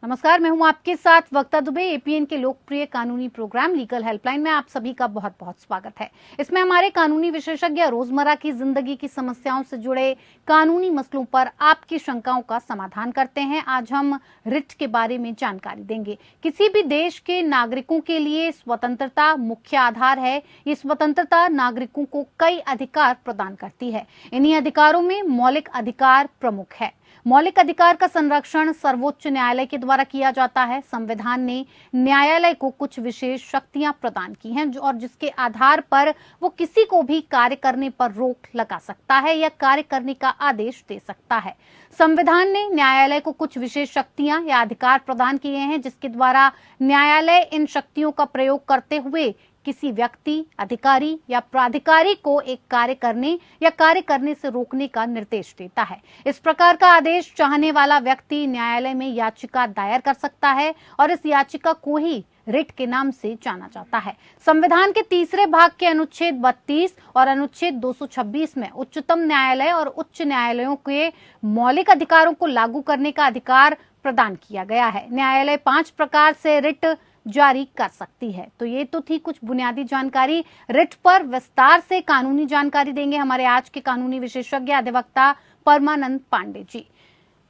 नमस्कार, मैं हूं आपके साथ वक्ता दुबे। एपीएन के लोकप्रिय कानूनी प्रोग्राम लीगल हेल्पलाइन में आप सभी का बहुत बहुत स्वागत है। इसमें हमारे कानूनी विशेषज्ञ रोजमर्रा की जिंदगी की समस्याओं से जुड़े कानूनी मसलों पर आपकी शंकाओं का समाधान करते हैं। आज हम रिट के बारे में जानकारी देंगे। किसी भी देश के नागरिकों के लिए स्वतंत्रता मुख्य आधार है। ये स्वतंत्रता नागरिकों को कई अधिकार प्रदान करती है। इन्हीं अधिकारों में मौलिक अधिकार प्रमुख है। मौलिक अधिकार का संरक्षण सर्वोच्च न्यायालय के द्वारा किया जाता है। संविधान ने न्यायालय को कुछ विशेष शक्तियां प्रदान की हैं और जिसके आधार पर वो किसी को भी कार्य करने पर रोक लगा सकता है या कार्य करने का आदेश दे सकता है। संविधान ने न्यायालय को कुछ विशेष शक्तियां या अधिकार प्रदान किए हैं जिसके द्वारा न्यायालय इन शक्तियों का प्रयोग करते हुए किसी व्यक्ति, अधिकारी या प्राधिकारी को एक कार्य करने या कार्य करने से रोकने का निर्देश देता है। इस प्रकार का आदेश चाहने वाला व्यक्ति न्यायालय में याचिका दायर कर सकता है और इस याचिका को ही रिट के नाम से जाना जाता है। संविधान के तीसरे भाग के अनुच्छेद 32 और अनुच्छेद 226 में उच्चतम न्यायालय और उच्च न्यायालयों के मौलिक अधिकारों को लागू करने का अधिकार प्रदान किया गया है। न्यायालय 5 प्रकार से रिट जारी कर सकती है। तो ये तो थी कुछ बुनियादी जानकारी। रिट पर विस्तार से कानूनी जानकारी देंगे हमारे आज के कानूनी विशेषज्ञ अधिवक्ता परमानंद पांडे जी।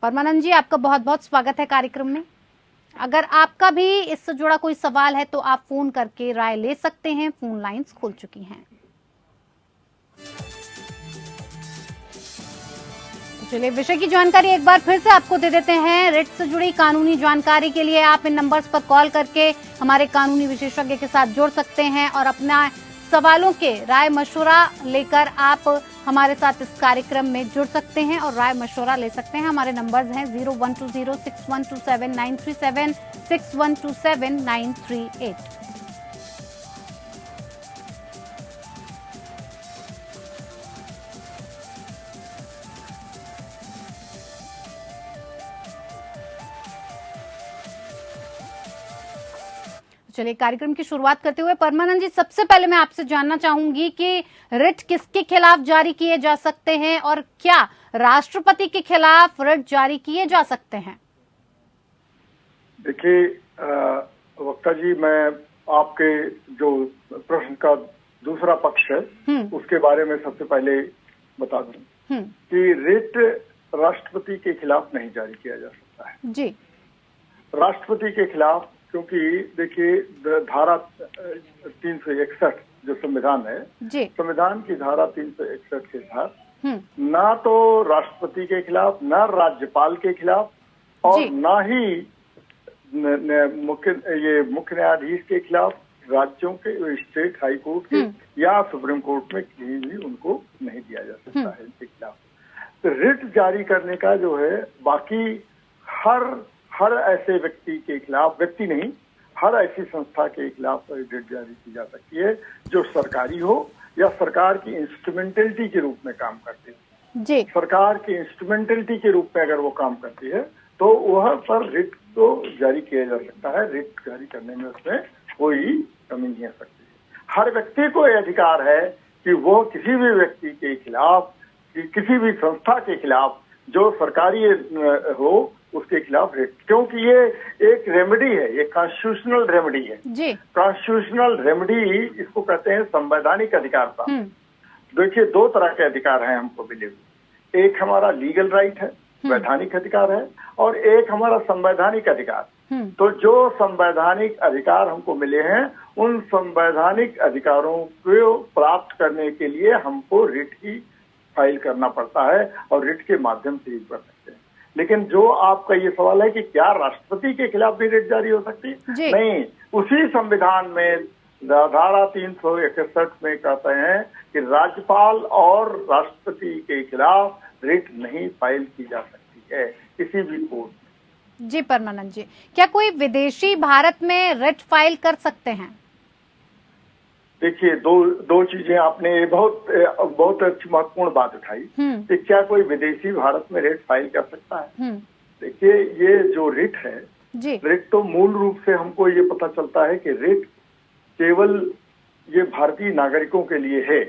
परमानंद जी, आपका बहुत बहुत स्वागत है कार्यक्रम में। अगर आपका भी इससे जुड़ा कोई सवाल है तो आप फोन करके राय ले सकते हैं। फोन लाइंस खुल चुकी हैं। चलिए विषय की जानकारी एक बार फिर से आपको दे देते हैं। रिट से जुड़ी कानूनी जानकारी के लिए आप इन नंबर्स पर कॉल करके हमारे कानूनी विशेषज्ञ के साथ जुड़ सकते हैं और अपना सवालों के राय मशवरा लेकर आप हमारे साथ इस कार्यक्रम में जुड़ सकते हैं और राय मशवरा ले सकते हैं। हमारे नंबर्स हैं 01206127937937 61279338। चलिए कार्यक्रम की शुरुआत करते हुए परमानंद जी, सबसे पहले मैं आपसे जानना चाहूंगी कि रिट किसके खिलाफ जारी किए जा सकते हैं और क्या राष्ट्रपति के खिलाफ रिट जारी किए जा सकते हैं? देखिए वक्ता जी, मैं आपके जो प्रश्न का दूसरा पक्ष है उसके बारे में सबसे पहले बता दूं कि रिट राष्ट्रपति के खिलाफ नहीं जारी किया जा सकता है जी। राष्ट्रपति के खिलाफ, क्योंकि देखिए धारा 361 जो संविधान है, संविधान की धारा 361 के साथ ना तो राष्ट्रपति के खिलाफ, ना राज्यपाल के खिलाफ और ना ही मुख्य न्यायाधीश के खिलाफ राज्यों के स्टेट हाई कोर्ट के या सुप्रीम कोर्ट में कहीं भी उनको नहीं दिया जा सकता है इनके खिलाफ। तो रिट जारी करने का जो है बाकी हर ऐसे व्यक्ति के खिलाफ, व्यक्ति नहीं, हर ऐसी संस्था के खिलाफ रिट जारी की जा सकती है जो सरकारी हो या सरकार की इंस्ट्रूमेंटलिटी के रूप में काम करती है। जी। सरकार की इंस्ट्रूमेंटलिटी के रूप में अगर वो काम करती है तो वह पर रिट को जारी किया जा सकता है। रिट जारी करने में उसमें कोई कमी नहीं आ सकती। हर व्यक्ति को यह अधिकार है कि वो किसी भी व्यक्ति के खिलाफ, किसी भी संस्था के खिलाफ जो सरकारी हो उसके खिलाफ रिट, क्योंकि ये एक रेमेडी है, ये कॉन्स्टिट्यूशनल रेमेडी है। जी। कॉन्स्टिट्यूशनल रेमेडी इसको कहते हैं संवैधानिक अधिकार का। देखिए 2 तरह के अधिकार हैं हमको मिले हुए। एक हमारा लीगल राइट है, वैधानिक अधिकार है, और एक हमारा संवैधानिक अधिकार। तो जो संवैधानिक अधिकार हमको मिले हैं उन संवैधानिक अधिकारों को प्राप्त करने के लिए हमको रिट ही फाइल करना पड़ता है और रिट के माध्यम से ही कर सकते हैं। लेकिन जो आपका ये सवाल है कि क्या राष्ट्रपति के खिलाफ भी रिट जारी हो सकती है, नहीं, उसी संविधान में धारा 361 में कहते हैं कि राज्यपाल और राष्ट्रपति के खिलाफ रिट नहीं फाइल की जा सकती है किसी भी कोर्ट में। जी परमानंद जी, क्या कोई विदेशी भारत में रिट फाइल कर सकते हैं? देखिए दो चीजें आपने बहुत अच्छी महत्वपूर्ण बात उठाई कि क्या कोई विदेशी भारत में रिट फाइल कर सकता है। देखिए ये जो रिट है, रिट तो मूल रूप से हमको ये पता चलता है कि रिट केवल ये भारतीय नागरिकों के लिए है,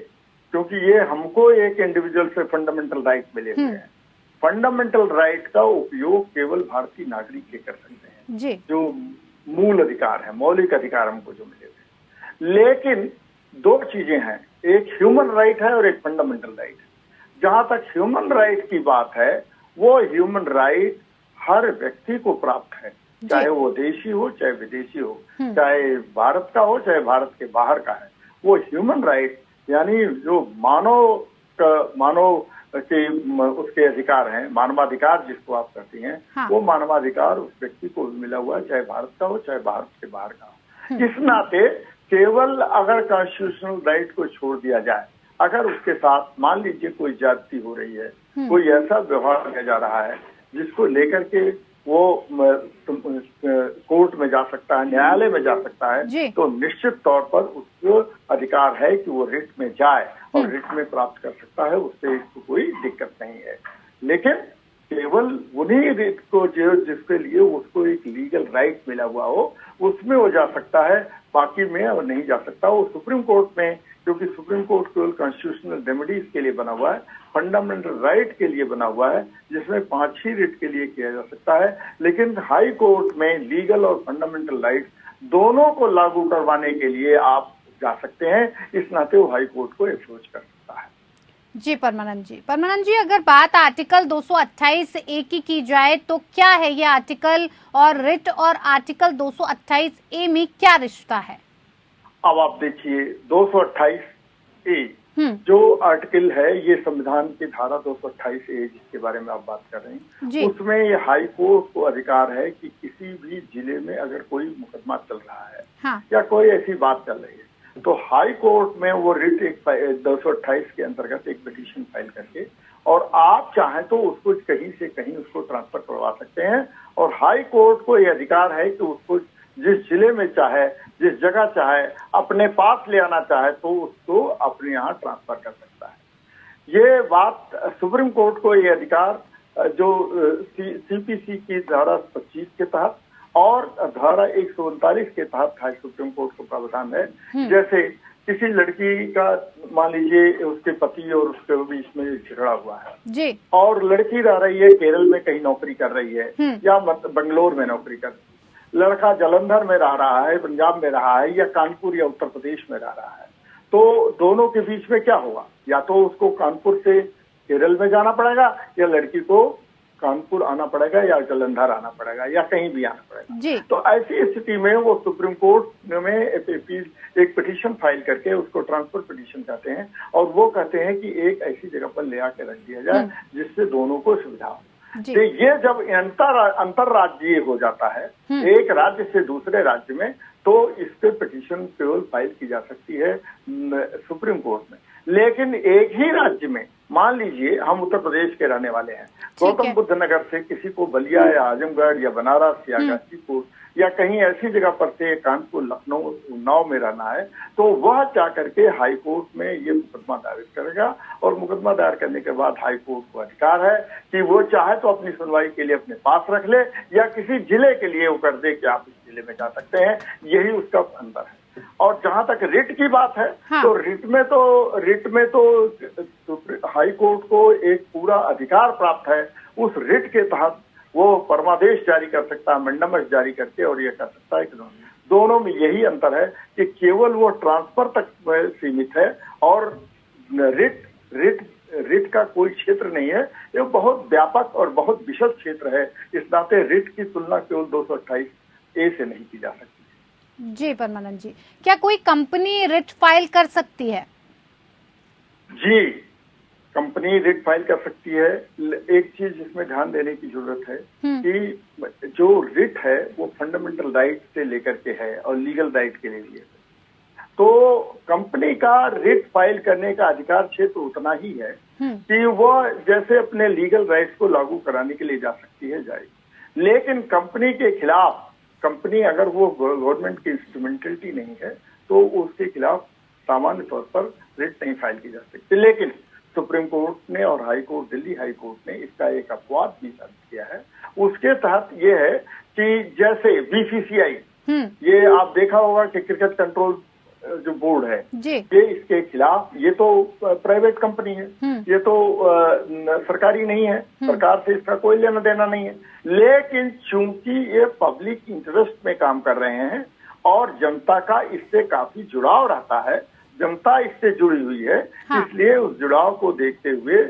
क्योंकि ये हमको एक इंडिविजुअल से फंडामेंटल राइट मिले हुए हैं। फंडामेंटल राइट का उपयोग केवल भारतीय नागरिक के कर सकते हैं। जी। जो मूल अधिकार है, मौलिक अधिकार हमको जो मिले थे। लेकिन दो चीजें हैं, एक ह्यूमन राइट है और एक फंडामेंटल राइट है। जहां तक ह्यूमन राइट की बात है, वो ह्यूमन राइट हर व्यक्ति को प्राप्त है, चाहे वो देशी हो चाहे विदेशी हो, चाहे भारत का हो चाहे भारत के बाहर का है। वो ह्यूमन राइट यानी जो मानव के उसके अधिकार हैं, मानवाधिकार जिसको आप कहते हैं, हाँ। वो मानवाधिकार उस व्यक्ति को मिला हुआ है, चाहे भारत का हो चाहे भारत के बाहर का हो। इस नाते केवल अगर कॉन्स्टिट्यूशनल राइट को छोड़ दिया जाए, अगर उसके साथ मान लीजिए कोई ज्यादती हो रही है, कोई ऐसा व्यवहार किया जा रहा है जिसको लेकर के वो कोर्ट में जा सकता है, न्यायालय में जा सकता है, तो निश्चित तौर पर उसको अधिकार है कि वो रिट में जाए और रिट में प्राप्त कर सकता है, उससे कोई दिक्कत नहीं है। लेकिन केवल उन्हीं रिट को जो जिसके लिए उसको एक लीगल राइट मिला हुआ हो उसमें वो जा सकता है, बाकी में वो नहीं जा सकता। वो सुप्रीम कोर्ट में, क्योंकि सुप्रीम कोर्ट केवल कॉन्स्टिट्यूशनल रेमेडीज के लिए बना हुआ है, फंडामेंटल राइट के लिए बना हुआ है, जिसमें 5 ही रिट के लिए किया जा सकता है। लेकिन हाई कोर्ट में लीगल और फंडामेंटल राइट दोनों को लागू करवाने के लिए आप जा सकते हैं। इस नाते वो हाई कोर्ट को अप्रोच कर सकता है। जी परमानंद जी, अगर बात आर्टिकल 228A की जाए तो क्या है ये आर्टिकल, और रिट और आर्टिकल 228A में क्या रिश्ता है? अब आप देखिए 228A जो आर्टिकल है, ये संविधान की धारा 228A जिसके बारे में आप बात कर रहे हैं, उसमें ये हाई कोर्ट को अधिकार है कि किसी भी जिले में अगर कोई मुकदमा चल रहा है, हाँ। या कोई ऐसी बात चल रही है, तो हाई कोर्ट में वो रिट 228 के अंतर्गत एक पिटीशन फाइल करके, और आप चाहें तो उसको कहीं से कहीं उसको ट्रांसफर करवा सकते हैं। और हाई कोर्ट को ये अधिकार है कि उसको जिस जिले में चाहे, जिस जगह चाहे, अपने पास ले आना चाहे तो उसको अपने यहाँ ट्रांसफर कर सकता है। ये बात सुप्रीम कोर्ट को ये अधिकार जो CPC की धारा 25 के तहत और धारा 139 के तहत हाई सुप्रीम कोर्ट को प्रावधान है। जैसे किसी लड़की का मान लीजिए उसके पति और उसके बीच में झगड़ा हुआ है जी, और लड़की रह रही है केरल में कहीं नौकरी कर रही है या बंगलोर में नौकरी कर रही है, लड़का जालंधर में रह रहा है, पंजाब में रहा है, या कानपुर या उत्तर प्रदेश में रह रहा है, तो दोनों के बीच में क्या होगा? या तो उसको कानपुर से केरल में जाना पड़ेगा, या लड़की को कानपुर आना पड़ेगा, या जालंधर आना पड़ेगा, या कहीं भी आना पड़ेगा जी। तो ऐसी स्थिति में वो सुप्रीम कोर्ट में एक पिटीशन फाइल करके उसको ट्रांसफर पिटीशन कहते हैं, और वो कहते हैं कि एक ऐसी जगह पर ले आके रख दिया जाए जिससे दोनों को सुविधा हो। तो ये जब अंतरराज्यीय हो जाता है एक राज्य से दूसरे राज्य में, तो इस पे पिटीशन केवल फाइल की जा सकती है सुप्रीम कोर्ट में। लेकिन एक ही राज्य में, मान लीजिए हम उत्तर प्रदेश के रहने वाले हैं, गौतम बुद्ध नगर से किसी को बलिया या आजमगढ़ या बनारस या गाजीपुर या कहीं ऐसी जगह पर से कानपुर, लखनऊ, उन्नाव में रहना है, तो वह जा करके हाई कोर्ट में ये मुकदमा दायर करेगा, और मुकदमा दायर करने के बाद हाई कोर्ट को अधिकार है कि वो चाहे तो अपनी सुनवाई के लिए अपने पास रख ले, या किसी जिले के लिए वो कर दे कि आप इस जिले में जा सकते हैं। यही उसका अंतर है। और जहां तक रिट की बात है, हाँ। तो रिट में तो हाई कोर्ट को एक पूरा अधिकार प्राप्त है। उस रिट के तहत वो परमादेश जारी कर सकता है, मंडमस जारी करके, और ये कर सकता है कि दोनों में यही अंतर है कि केवल वो ट्रांसफर तक सीमित है, और रिट का कोई क्षेत्र नहीं है। ये बहुत व्यापक और बहुत विशद क्षेत्र है। इस नाते रिट की तुलना केवल 228A से नहीं की जा सकती जी। परमानंद जी, क्या कोई कंपनी रिट फाइल कर सकती है? जी, कंपनी रिट फाइल कर सकती है। एक चीज इसमें ध्यान देने की जरूरत है कि जो रिट है वो फंडामेंटल राइट से लेकर के है और लीगल राइट के लिए। तो कंपनी का रिट फाइल करने का अधिकार क्षेत्र उतना ही है कि वो जैसे अपने लीगल राइट्स को लागू कराने के लिए जा सकती है, जाएगी। लेकिन कंपनी के खिलाफ, कंपनी अगर वो गवर्नमेंट की इंस्ट्रूमेंटलिटी नहीं है, तो उसके खिलाफ सामान्य तौर पर रिट नहीं फाइल की जा सकती। लेकिन सुप्रीम कोर्ट ने और high court, Delhi high court ने इसका एक अपवाद भी दर्ज किया है। उसके तहत ये है कि जैसे BCCI, ये आप देखा होगा कि क्रिकेट कंट्रोल जो बोर्ड है जी। ये इसके खिलाफ, ये तो प्राइवेट कंपनी है, ये तो सरकारी नहीं है, सरकार से इसका कोई लेना देना नहीं है, लेकिन चूंकि ये पब्लिक इंटरेस्ट में काम कर रहे हैं और जनता का इससे काफी जुड़ाव रहता है, जनता इससे जुड़ी हुई है, हाँ। इसलिए उस जुड़ाव को देखते हुए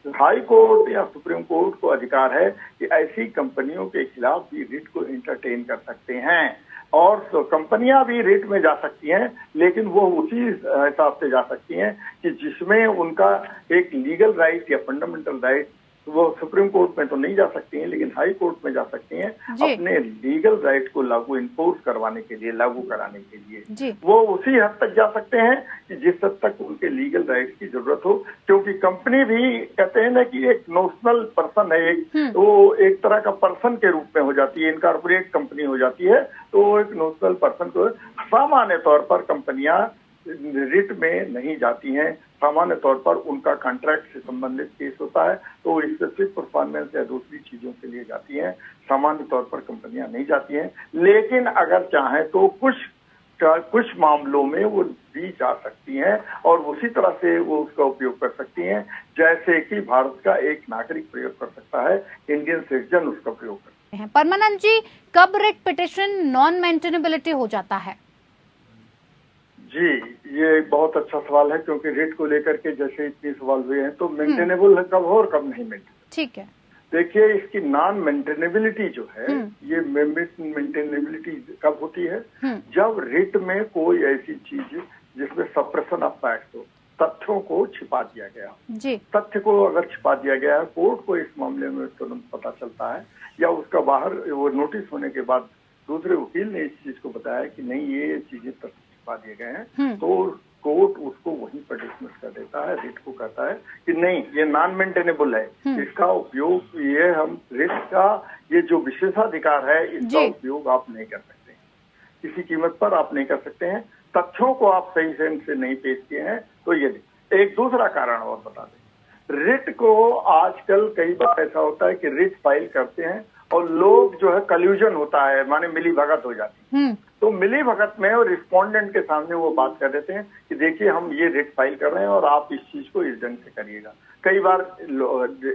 हाई कोर्ट या सुप्रीम कोर्ट को अधिकार है कि ऐसी कंपनियों के खिलाफ भी रिट को एंटरटेन कर सकते हैं। और तो कंपनियां भी रिट में जा सकती हैं, लेकिन वो उसी हिसाब से जा सकती हैं कि जिसमें उनका एक लीगल राइट या फंडामेंटल राइट, वो सुप्रीम कोर्ट में तो नहीं जा सकती हैं, लेकिन हाई कोर्ट में जा सकती हैं अपने लीगल राइट को लागू इन्फोर्स करवाने के लिए, लागू कराने के लिए। वो उसी हद तक जा सकते हैं कि जिस हद तक उनके लीगल राइट की जरूरत हो, क्योंकि कंपनी भी कहते हैं ना कि एक नोशनल पर्सन है, वो एक तरह का पर्सन के रूप में हो जाती है, इनकॉर्पोरेट कंपनी हो जाती है, तो वो एक नोशनल पर्सन को सामान्य तौर पर कंपनियां रिट में नहीं जाती हैं। सामान्य तौर पर उनका कॉन्ट्रैक्ट से संबंधित केस होता है तो वो स्पेसिफिक परफॉर्मेंस या दूसरी चीजों के लिए जाती हैं, सामान्य तौर पर कंपनियां नहीं जाती हैं। लेकिन अगर चाहें तो कुछ मामलों में वो दी जा सकती हैं और उसी तरह से वो उसका उपयोग कर सकती हैं, जैसे कि भारत का एक नागरिक प्रयोग कर सकता है, इंडियन सिटीजन उसका प्रयोग कर सकते हैं। परमानंद जी, कब रिट पिटिशन नॉन मेंटेनेबिलिटी हो जाता है? जी, ये बहुत अच्छा सवाल है, क्योंकि रिट को लेकर के जैसे इतने सवाल हुए हैं, तो मेंटेनेबल कब हो और कब नहीं मेंटेनेबल। ठीक है, देखिए, इसकी नॉन मेंटेनेबिलिटी जो है, ये मेंटेनेबिलिटी कब होती है? जब रिट में कोई ऐसी चीज जिसमें सप्रेशन ऑफ फैक्ट्स हो, तथ्यों को छिपा दिया गया जी। तथ्य को अगर छिपा दिया गया है, कोर्ट को इस मामले में तुरंत पता चलता है, या उसका बाहर वो नोटिस होने के बाद दूसरे वकील ने इस चीज को बताया कि नहीं ये चीजें तथ्य छिपा दिए गए हैं, तो कोर्ट उसको वहीं पर डिसमिस कर देता है, रिट को कहता है कि नहीं ये नॉन मेंटेनेबल है, इसका उपयोग, ये हम रिट का ये जो विशेषाधिकार है इसका उपयोग आप नहीं कर सकते, किसी कीमत पर आप नहीं कर सकते हैं, तथ्यों को आप सही से नहीं पेश किए हैं। तो ये एक दूसरा कारण और बता दें, रिट को आजकल कई बार ऐसा होता है कि रिट फाइल करते हैं और लोग जो है कल्यूजन होता है, माने मिली भगत हो जाती है, तो मिली भगत में और रिस्पोंडेंट के सामने वो बात कर देते हैं कि देखिए हम ये रिट फाइल कर रहे हैं और आप इस चीज को इस ढंग से करिएगा। कई बार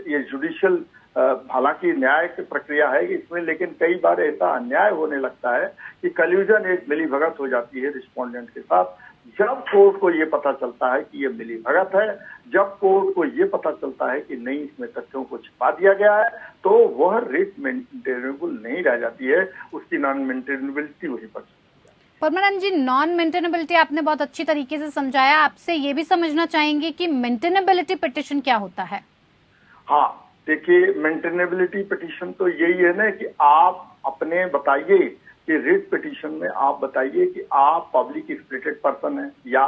ये जुडिशियल, हालांकि न्याय की प्रक्रिया है इसमें, लेकिन कई बार ऐसा अन्याय होने लगता है कि कल्यूजन, एक मिली भगत हो जाती है रिस्पोंडेंट के साथ। जब कोर्ट को ये पता चलता है कि ये मिली भगत है, जब कोर्ट को ये पता चलता है कि नहीं इसमें तथ्यों को छिपा दिया गया है, तो वह रिट मेंटेनेबल नहीं रह जाती है, उसकी नॉन मेंटेनेबिलिटी वहीं पर। परमानंद जी, नॉन मेंटेनेबिलिटी आपने बहुत अच्छी तरीके से समझाया, आपसे ये भी समझना चाहेंगे कि मेंटेनेबिलिटी पिटिशन क्या होता है? हाँ, देखिए, मेंटेनेबिलिटी पिटिशन तो यही है ना कि आप अपने बताइए कि रिट पिटिशन में आप बताइए कि आप पब्लिक स्पिरिटेड पर्सन है, या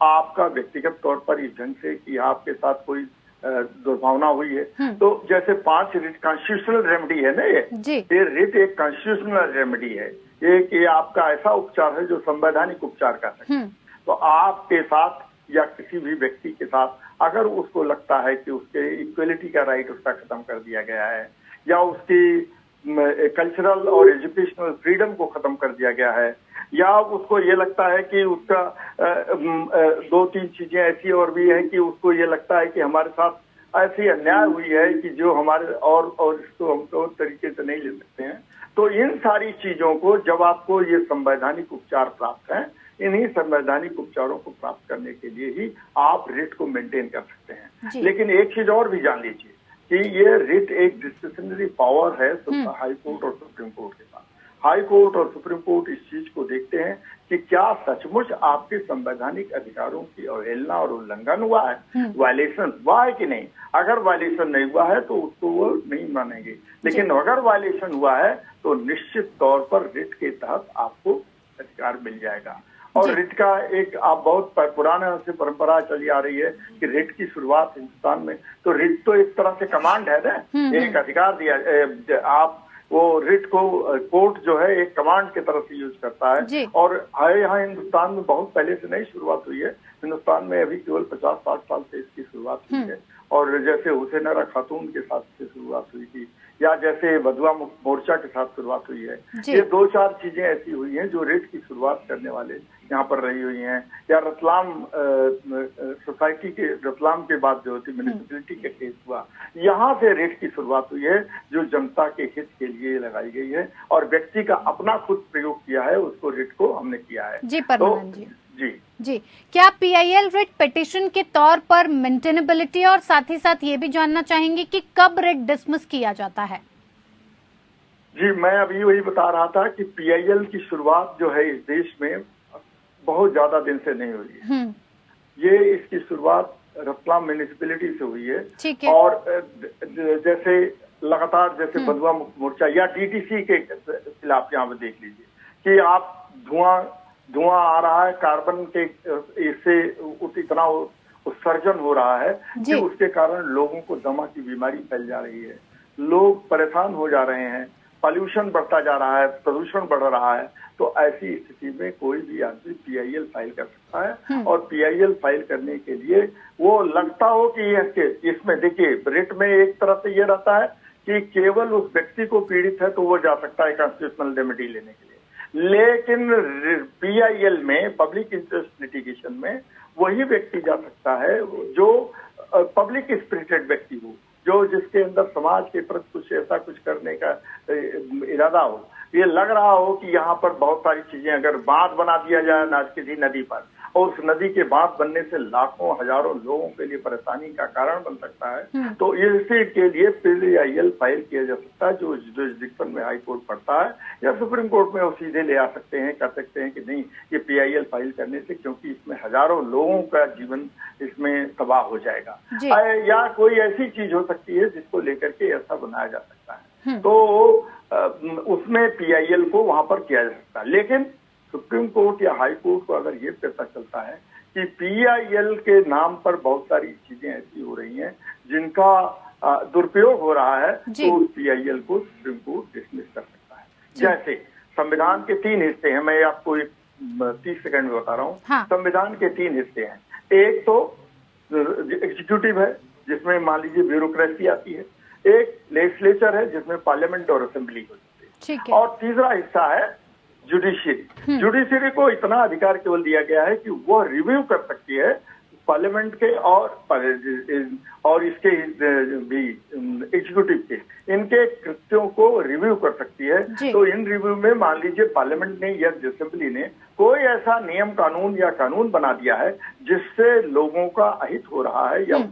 आपका व्यक्तिगत तौर पर इस ढंग से कि आपके साथ कोई दुर्भावना हुई है, तो जैसे 5 रिट कॉन्स्टिट्यूशनल रेमेडी है ना, ये रिट एक कॉन्स्टिट्यूशनल रेमेडी है, एक ये आपका ऐसा उपचार है जो संवैधानिक उपचार का है। तो आपके साथ या किसी भी व्यक्ति के साथ अगर उसको लगता है कि उसके इक्वलिटी का राइट उसका खत्म कर दिया गया है, या उसकी कल्चरल और एजुकेशनल फ्रीडम को खत्म कर दिया गया है, या उसको ये लगता है कि उसका 2-3 चीजें ऐसी और भी हैं कि उसको ये लगता है कि हमारे साथ ऐसी अन्याय हुई है कि जो हमारे और इसको हम तो तरीके से नहीं ले सकते हैं, तो इन सारी चीजों को जब आपको ये संवैधानिक उपचार प्राप्त है, इन्हीं संवैधानिक उपचारों को प्राप्त करने के लिए ही आप रिट को मेंटेन कर सकते हैं। लेकिन एक चीज और भी जान लीजिए कि ये रिट एक डिस्क्रिशनरी पावर है हाई कोर्ट और सुप्रीम कोर्ट के साथ। हाई कोर्ट और सुप्रीम कोर्ट इस चीज को देखते हैं कि क्या सचमुच आपके संवैधानिक अधिकारों की अवहेलना और उल्लंघन हुआ है, वायलेशन हुआ है कि नहीं। अगर वायलेशन नहीं हुआ है तो उसको वो नहीं मानेंगे, लेकिन अगर वायलेशन हुआ है तो निश्चित तौर पर रिट के तहत आपको अधिकार मिल जाएगा। और रिट का एक आप बहुत पुराने से परंपरा चली आ रही है कि रिट की शुरुआत हिंदुस्तान में, तो रिट तो एक तरह से कमांड है ना, एक अधिकार दिया, आप वो रिट को कोर्ट जो है एक कमांड की तरह से यूज करता है। और यहाँ हिंदुस्तान में बहुत पहले से नहीं शुरुआत हुई है, हिंदुस्तान में अभी केवल 50-60 साल से इसकी शुरुआत हुई है। और जैसे हुसैन खातून के साथ से शुरुआत हुई थी, या जैसे बधुआ मोर्चा के साथ शुरुआत हुई है, ये 2-4 चीजें ऐसी हुई हैं जो रेट की शुरुआत करने वाले यहाँ पर रही हुई हैं। या रतलाम सोसाइटी के, रतलाम के बाद जो होती म्यूनिसिपैलिटी का केस हुआ, यहाँ से रेट की शुरुआत हुई है जो जनता के हित के लिए लगाई गई है, और व्यक्ति का अपना खुद प्रयोग किया है, उसको रेट को हमने किया है। जी परमानंद जी, जी, क्या PIL रिट पिटिशन के तौर पर मेंटेनेबिलिटी, और साथ ही साथ ये भी जानना चाहेंगे कि कब रिट डिसमिस किया जाता है? जी, मैं अभी वही बता रहा था कि PIL की शुरुआत जो है इस देश में बहुत ज्यादा दिन से नहीं हुई है। ये इसकी शुरुआत रतलाम म्यूनिसिपैलिटी से हुई है। ठीक है। और जैसे लगातार जैसे बधुआ मोर्चा या DTC के खिलाफ यहाँ पे देख लीजिए कि आप धुआं आ रहा है, कार्बन के इससे इतना उत्सर्जन हो रहा है कि उसके कारण लोगों को दमा की बीमारी फैल जा रही है, लोग परेशान हो जा रहे हैं, पॉल्यूशन बढ़ता जा रहा है, प्रदूषण बढ़ रहा है। तो ऐसी स्थिति में कोई भी आदमी PIL फाइल कर सकता है, और PIL फाइल करने के लिए वो लगता हो कि इसमें देखिए रिट में एक तरफ से ये रहता है कि केवल उस व्यक्ति को पीड़ित है तो वो जा सकता है कॉन्स्टिट्यूशनल रेमेडी लेने के लिए, लेकिन PIL में, पब्लिक इंटरेस्ट लिटिगेशन में, वही व्यक्ति जा सकता है जो पब्लिक स्पिरिटेड व्यक्ति हो, जो जिसके अंदर समाज के प्रति कुछ ऐसा कुछ करने का इरादा हो। ये लग रहा हो कि यहाँ पर बहुत सारी चीजें, अगर बांध बना दिया जाए ना किसी नदी पर, और उस नदी के बांध बनने से लाखों हजारों लोगों के लिए परेशानी का कारण बन सकता है, तो इसी के लिए PIL फाइल किया जा सकता है, जो जुरिसडिक्शन में हाई कोर्ट पड़ता है या सुप्रीम कोर्ट में वो सीधे ले आ सकते हैं, कर सकते हैं कि नहीं ये PIL फाइल करने से, क्योंकि इसमें हजारों लोगों का जीवन इसमें तबाह हो जाएगा, या कोई ऐसी चीज हो सकती है जिसको लेकर के ऐसा बनाया जा सकता है, तो उसमें PIL को वहां पर किया जा सकता है। लेकिन सुप्रीम कोर्ट या हाई कोर्ट को अगर ये पता चलता है कि PIL के नाम पर बहुत सारी चीजें ऐसी हो रही हैं जिनका दुरुपयोग हो रहा है, तो उस PIL को सुप्रीम कोर्ट डिसमिस कर सकता है। जैसे संविधान के 3 हिस्से हैं, मैं आपको 30 सेकंड में बता रहा हूँ। संविधान के 3 हिस्से हैं। एक तो एग्जीक्यूटिव है जिसमें मान लीजिए ब्यूरोक्रेसी आती है, एक लेजिस्लेचर है जिसमें पार्लियामेंट और असेंबली होती है, और तीसरा हिस्सा है जुडिशियरी। जुडिशियरी को इतना अधिकार केवल दिया गया है कि वो रिव्यू कर सकती है पार्लियामेंट के और इसके भी एग्जीक्यूटिव के, इनके कृत्यों को रिव्यू कर सकती है। तो इन रिव्यू में मान लीजिए पार्लियामेंट ने या असेंबली ने कोई ऐसा नियम कानून या कानून बना दिया है जिससे लोगों का अहित हो रहा है या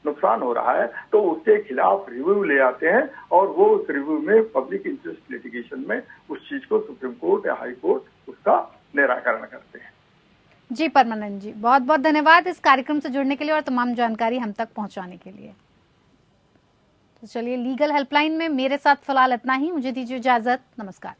नुकसान हो रहा है, तो उसके खिलाफ रिव्यू ले आते हैं, और वो उस रिव्यू में पब्लिक इंटरेस्ट लिटिगेशन में उस चीज को सुप्रीम कोर्ट या हाई कोर्ट उसका निराकरण करते हैं। जी परमानंद जी, बहुत बहुत धन्यवाद इस कार्यक्रम से जुड़ने के लिए और तमाम जानकारी हम तक पहुंचाने के लिए। तो चलिए, लीगल हेल्पलाइन में मेरे साथ फिलहाल इतना ही। मुझे दीजिए इजाजत। नमस्कार।